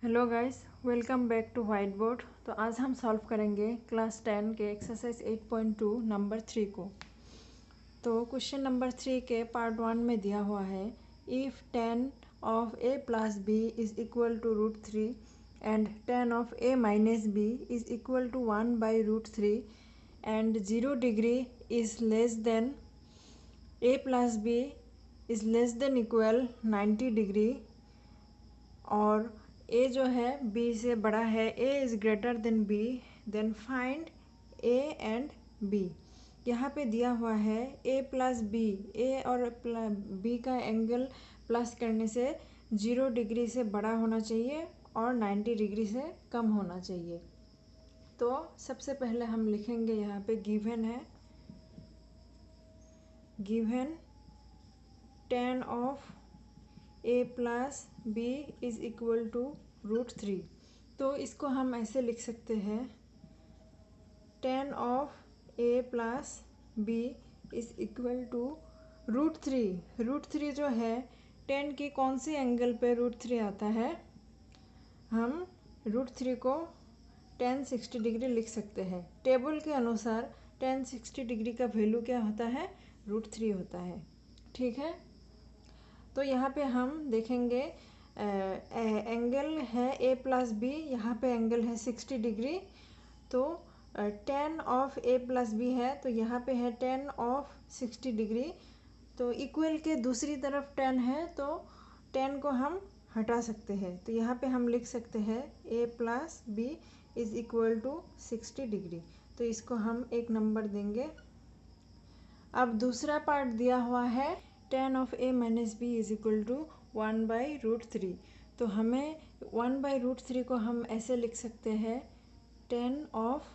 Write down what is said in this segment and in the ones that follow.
Hello guys, welcome back to white board. तो आज हम सॉल्व करेंगे क्लास 10 के एक्सरसाइज 8.2 नंबर 3 को। तो क्वेश्चन नंबर 3 के पार्ट 1 में दिया हुआ है, if tan of a plus B is equal to √3 and tan of a minus B is equal to 1/√3 and 0 degree is less than a plus B is less than equal 90 degree और a जो है b से बड़ा है, a is greater than b, then find a and b। यहाँ पे दिया हुआ है a प्लस बी, a और b का एंगल प्लस करने से 0 डिग्री से बड़ा होना चाहिए और 90 डिग्री से कम होना चाहिए। तो सबसे पहले हम लिखेंगे, यहाँ पे गिवन है, given tan of a plus B is equal to √3। तो इसको हम ऐसे लिख सकते हैं, tan of a plus B is equal to √3। √3 जो है, tan की कौन सी एंगल पे √3 आता है, हम √3 को tan 60 डिग्री लिख सकते हैं। टेबल के अनुसार tan 60 डिग्री का वैल्यू क्या होता है, √3 होता है। ठीक है, तो यहाँ पे हम देखेंगे एंगल है a प्लस बी, यहाँ पे एंगल है 60 डिग्री। तो tan of a plus B है, तो यहाँ पे है tan ऑफ 60 डिग्री। तो इक्वल के दूसरी तरफ tan है, तो tan को हम हटा सकते हैं। तो यहाँ पे हम लिख सकते हैं a plus B is equal to 60 degree. तो इसको हम एक नंबर देंगे। अब दूसरा पार्ट दिया हुआ है, tan of a minus B is equal to 1/√3। तो हमें 1/√3 को हम ऐसे लिख सकते हैं, tan ऑफ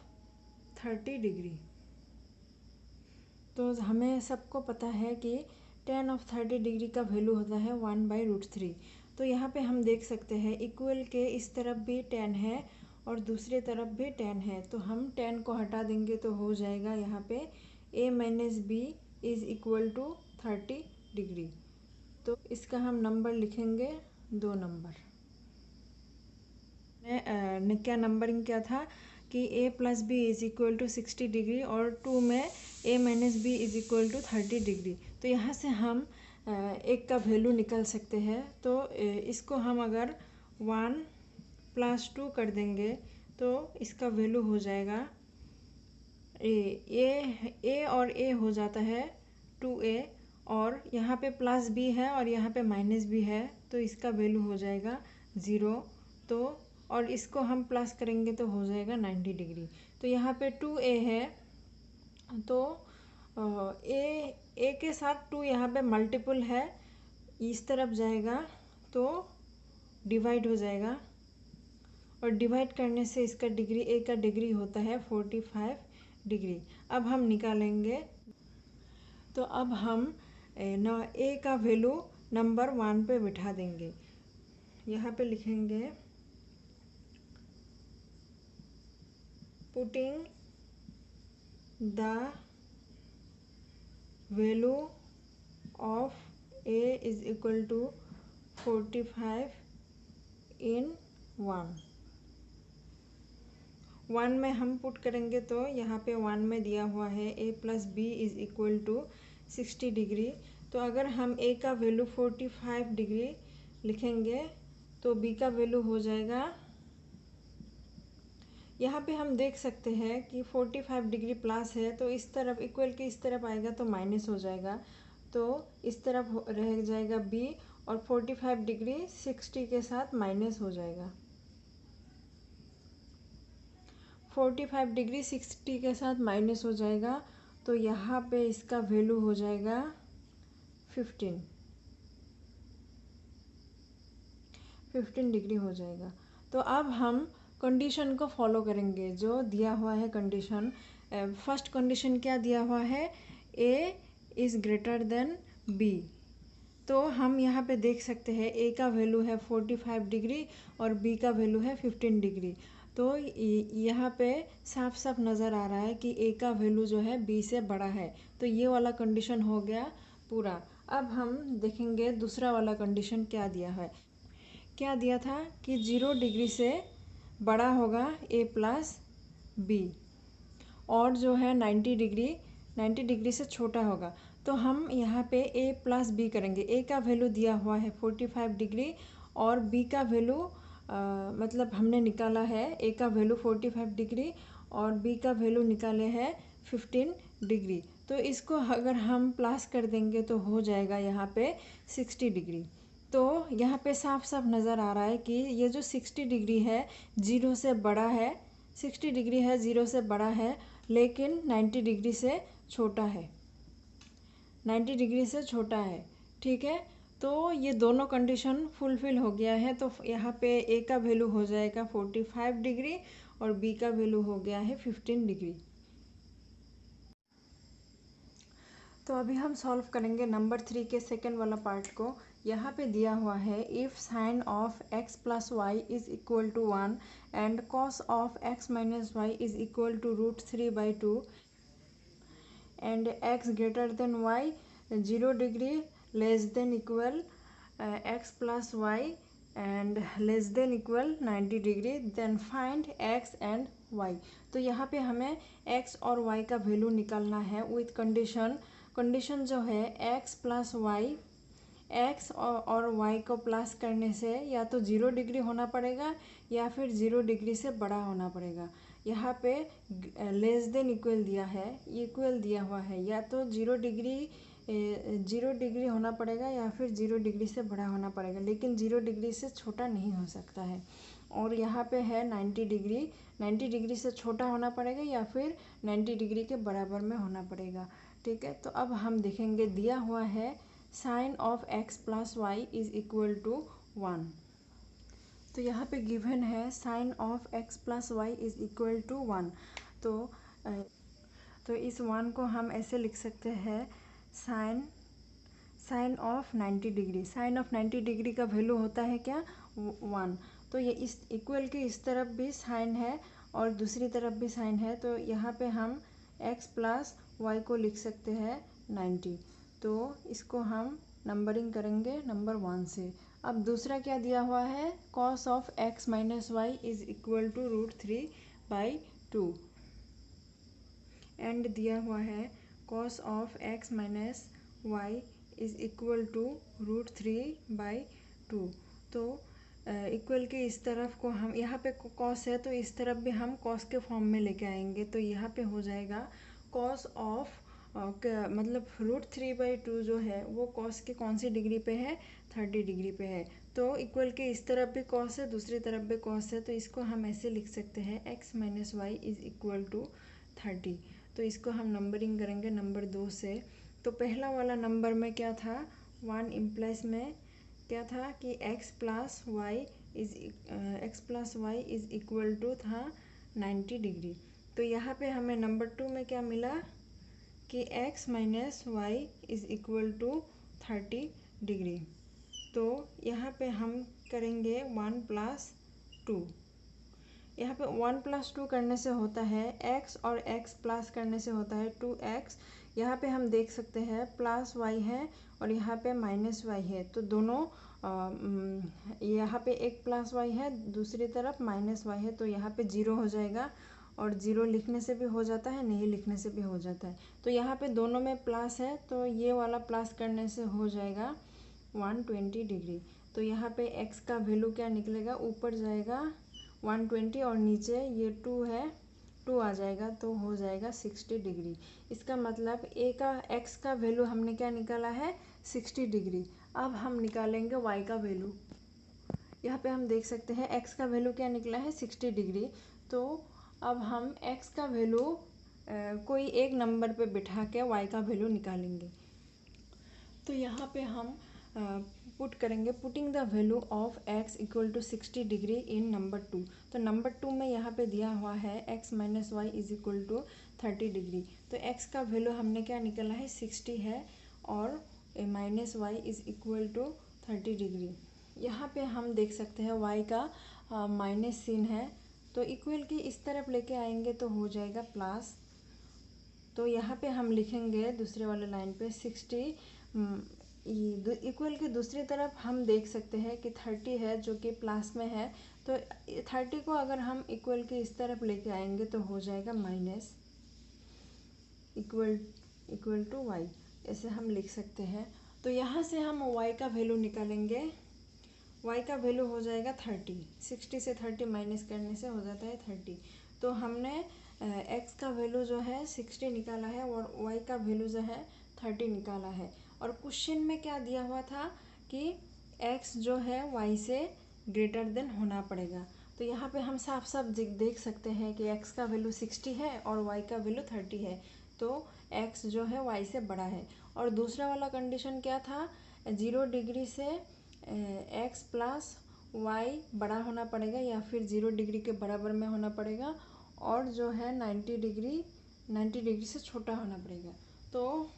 30 डिग्री। तो हमें सबको पता है कि tan ऑफ 30 डिग्री का वैल्यू होता है 1/√3। तो यहाँ पे हम देख सकते हैं इक्वल के इस तरफ भी tan है और दूसरे तरफ भी tan है। तो हम tan को हटा देंगे तो हो जाएगा यहाँ पे a minus B is equal to 30 degree. तो इसका हम नंबर लिखेंगे 2 नंबर। क्या नंबरिंग क्या था कि a plus B is equal to 60 degree और 2 में a minus B is equal to 30 degree. तो यहाँ से हम एक का वैल्यू निकाल सकते हैं। तो इसको हम अगर 1 + 2 कर देंगे तो इसका वैल्यू हो जाएगा a और a हो जाता है 2a, और यहाँ पे प्लस बी है और यहाँ पे माइनस बी है, तो इसका वैल्यू हो जाएगा 0। तो और इसको हम प्लस करेंगे तो हो जाएगा 90 डिग्री। तो यहाँ पे 2a है, तो a के साथ 2 यहाँ पे मल्टीपल है, इस तरफ जाएगा तो डिवाइड हो जाएगा, और डिवाइड करने से इसका डिग्री, a का डिग्री होता है 45 डिग्री। अब हम निकालेंगे, तो अब हम a का वैल्यू नंबर 1 पे बिठा देंगे। यहाँ पे लिखेंगे, putting the value of a is equal to 45 in 1 में हम पुट करेंगे तो यहाँ पे 1 में दिया हुआ है a plus B is equal to 60 degree. तो अगर हम a का वैल्यू 45 डिग्री लिखेंगे तो b का वैल्यू हो जाएगा, यहाँ पे हम देख सकते हैं कि 45 डिग्री प्लस है, तो इस तरफ इक्वल के इस तरफ आएगा तो माइनस हो जाएगा, तो इस तरफ रह जाएगा b, और 45 डिग्री 60 के साथ माइनस हो जाएगा। 45 डिग्री 60 के साथ माइनस हो जाएगा, तो यहाँ पे इसका वैल्यू हो जाएगा 15 डिग्री हो जाएगा। तो अब हम कंडीशन को फॉलो करेंगे जो दिया हुआ है कंडीशन। फर्स्ट कंडीशन क्या दिया हुआ है, a is greater than b। तो हम यहाँ पे देख सकते हैं a का वैल्यू है 45 डिग्री और b का वैल्यू है 15 डिग्री। तो यहाँ पे साफ साफ नज़र आ रहा है कि a का वैल्यू जो है b से बड़ा है। तो ये वाला कंडीशन हो गया पूरा। अब हम देखेंगे दूसरा वाला कंडीशन क्या दिया है, क्या दिया था कि 0 डिग्री से बड़ा होगा a प्लस बी, और जो है 90 डिग्री से छोटा होगा। तो हम यहाँ पे a प्लस बी करेंगे। a का वैल्यू दिया हुआ है 45 डिग्री और b का वैल्यू मतलब हमने निकाला है a का वैल्यू 45 डिग्री और b का वैल्यू निकाले हैं 15 डिग्री। तो इसको अगर हम प्लस कर देंगे तो हो जाएगा यहाँ पे 60 डिग्री। तो यहाँ पे साफ साफ नज़र आ रहा है कि ये जो 60 डिग्री है 0 से बड़ा है, 60 डिग्री है 0 से बड़ा है, लेकिन 90 डिग्री से छोटा है, 90 डिग्री से छोटा है। ठीक है, तो ये दोनों कंडीशन फुलफिल हो गया है। तो यहाँ पे a का वैल्यू हो जाएगा 45 डिग्री और b का वैल्यू हो गया है 15 डिग्री। तो अभी हम सॉल्व करेंगे नंबर 3 के सेकेंड वाला पार्ट को। यहाँ पे दिया हुआ है if sine of x plus Y is equal to 1 and cos of x minus Y is equal to √3/2 and x greater than y 0 degree less than equal x plus Y and less than equal 90 degree, then find x and y। तो यहाँ पे हमें x और y का value निकालना है with condition जो है x प्लस वाई, x और y को प्लस करने से या तो 0 डिग्री होना पड़ेगा या फिर 0 डिग्री से बड़ा होना पड़ेगा। यहाँ पे लेस देन इक्वल दिया है, इक्वल दिया हुआ है, या तो 0 डिग्री होना पड़ेगा या फिर 0 डिग्री से बड़ा होना पड़ेगा, लेकिन 0 डिग्री से छोटा नहीं हो सकता है। और यहाँ पे है 90 डिग्री से छोटा होना पड़ेगा या फिर 90 डिग्री के बराबर में होना पड़ेगा। ठीक है, तो अब हम देखेंगे दिया हुआ है sine of x plus Y is equal to 1। तो यहाँ पे गिवन है sine of x plus Y is equal to 1। तो इस 1 को हम ऐसे लिख सकते हैं sine of 90 degree. Sine of 90 degree का वैल्यू होता है क्या 1। तो ये इस इक्वल के इस तरफ भी साइन है और दूसरी तरफ भी साइन है, तो यहाँ पे हम x प्लस वाई को लिख सकते हैं 90। तो इसको हम नंबरिंग करेंगे नंबर 1 से। अब दूसरा क्या दिया हुआ है cos of x minus Y is equal to √3/2 and दिया हुआ है cos of x minus Y is equal to √3/2। तो इक्वल के इस तरफ को हम, यहाँ पे कॉस है तो इस तरफ भी हम कॉस के फॉर्म में लेके आएंगे। तो यहाँ पे हो जाएगा कॉस ऑफ मतलब √3/2 जो है वो कॉस के कौन सी डिग्री पे है 30 डिग्री पे है। तो इक्वल के इस तरफ भी कॉस है दूसरी तरफ भी कॉस है, तो इसको हम ऐसे लिख सकते हैं x minus Y is equal to 30। तो इसको हम नंबरिंग करेंगे नंबर 2 से। तो पहला वाला नंबर में क्या था 1 इम्प्लाइज में क्या था कि x plus Y is equal to था 90 डिग्री। तो यहाँ पे हमें नंबर 2 में क्या मिला कि x minus Y is equal to 30 degree. तो यहाँ पे हम करेंगे 1 प्लस 2। यहाँ पे 1 प्लस 2 करने से होता है x और x प्लस करने से होता है 2x। यहाँ पे हम देख सकते हैं प्लस y है और यहाँ पे माइनस y है, तो दोनों यहाँ पे एक प्लस y है दूसरी तरफ माइनस y है, तो यहाँ पे 0 हो जाएगा और 0 लिखने से भी हो जाता है नहीं लिखने से भी हो जाता है। तो यहाँ पे दोनों में प्लस है तो ये वाला प्लस करने से हो जाएगा 120 डिग्री। तो यहाँ पे x का वैल्यू क्या निकलेगा ऊपर जाएगा 120 और नीचे ये 2 है 2 आ जाएगा, तो हो जाएगा 60 डिग्री। इसका मतलब x का वैल्यू हमने क्या निकाला है 60 डिग्री। अब हम निकालेंगे y का वैल्यू। यहाँ पे हम देख सकते हैं x का वैल्यू क्या निकला है 60 डिग्री। तो अब हम x का वैल्यू कोई एक नंबर पे बिठा के y का वैल्यू निकालेंगे। तो यहाँ पे हम पुट करेंगे putting the value of x equal to 60 degree in number 2। तो नंबर 2 में यहाँ पे दिया हुआ है x minus Y is equal to 30 degree. तो x का वैल्यू हमने क्या निकाला है 60 है और minus Y is equal to 30 degree. यहाँ पे हम देख सकते हैं y का माइनस सीन है, तो इक्वल की इस तरफ लेके आएंगे तो हो जाएगा प्लस। तो यहाँ पे हम लिखेंगे दूसरे वाले लाइन पे 60 इक्वल की दूसरी तरफ हम देख सकते हैं कि 30 है जो कि प्लस में है, तो 30 को अगर हम इक्वल की इस तरफ लेके आएंगे तो हो जाएगा माइनस इक्वल टू वाई, ऐसे हम लिख सकते हैं। तो यहाँ से हम y का वैल्यू निकालेंगे, y का वैल्यू हो जाएगा 30, 60 से 30 माइनस करने से हो जाता है 30। तो हमने x का वैल्यू जो है 60 निकाला है और y का वैल्यू जो है 30 निकाला है। और क्वेश्चन में क्या दिया हुआ था कि x जो है y से ग्रेटर देन होना पड़ेगा। तो यहाँ पे हम साफ साफ देख सकते हैं कि x का वैल्यू 60 है और y का वैल्यू 30 है, तो x जो है y से बड़ा है। और दूसरा वाला कंडीशन क्या था, 0 डिग्री से x प्लस वाई बड़ा होना पड़ेगा या फिर 0 डिग्री के बराबर में होना पड़ेगा, और जो है 90 डिग्री से छोटा होना पड़ेगा। तो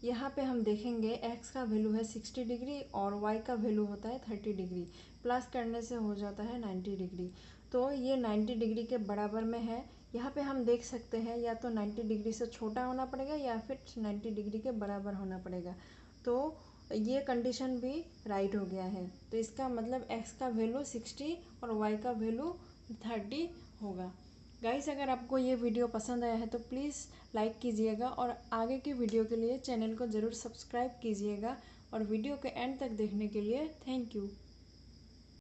यहाँ पे हम देखेंगे x का वैल्यू है 60 डिग्री और y का वैल्यू होता है 30 डिग्री, प्लस करने से हो जाता है 90 डिग्री। तो ये 90 डिग्री के बराबर में है। यहाँ पे हम देख सकते हैं या तो 90 डिग्री से छोटा होना पड़ेगा या फिर 90 डिग्री के बराबर होना पड़ेगा। तो ये कंडीशन भी राइट हो गया है। तो इसका मतलब x का वैल्यू 60 और y का वैल्यू 30 होगा। गाइस, अगर आपको ये वीडियो पसंद आया है तो प्लीज़ लाइक कीजिएगा और आगे की वीडियो के लिए चैनल को ज़रूर सब्सक्राइब कीजिएगा। और वीडियो के एंड तक देखने के लिए थैंक यू।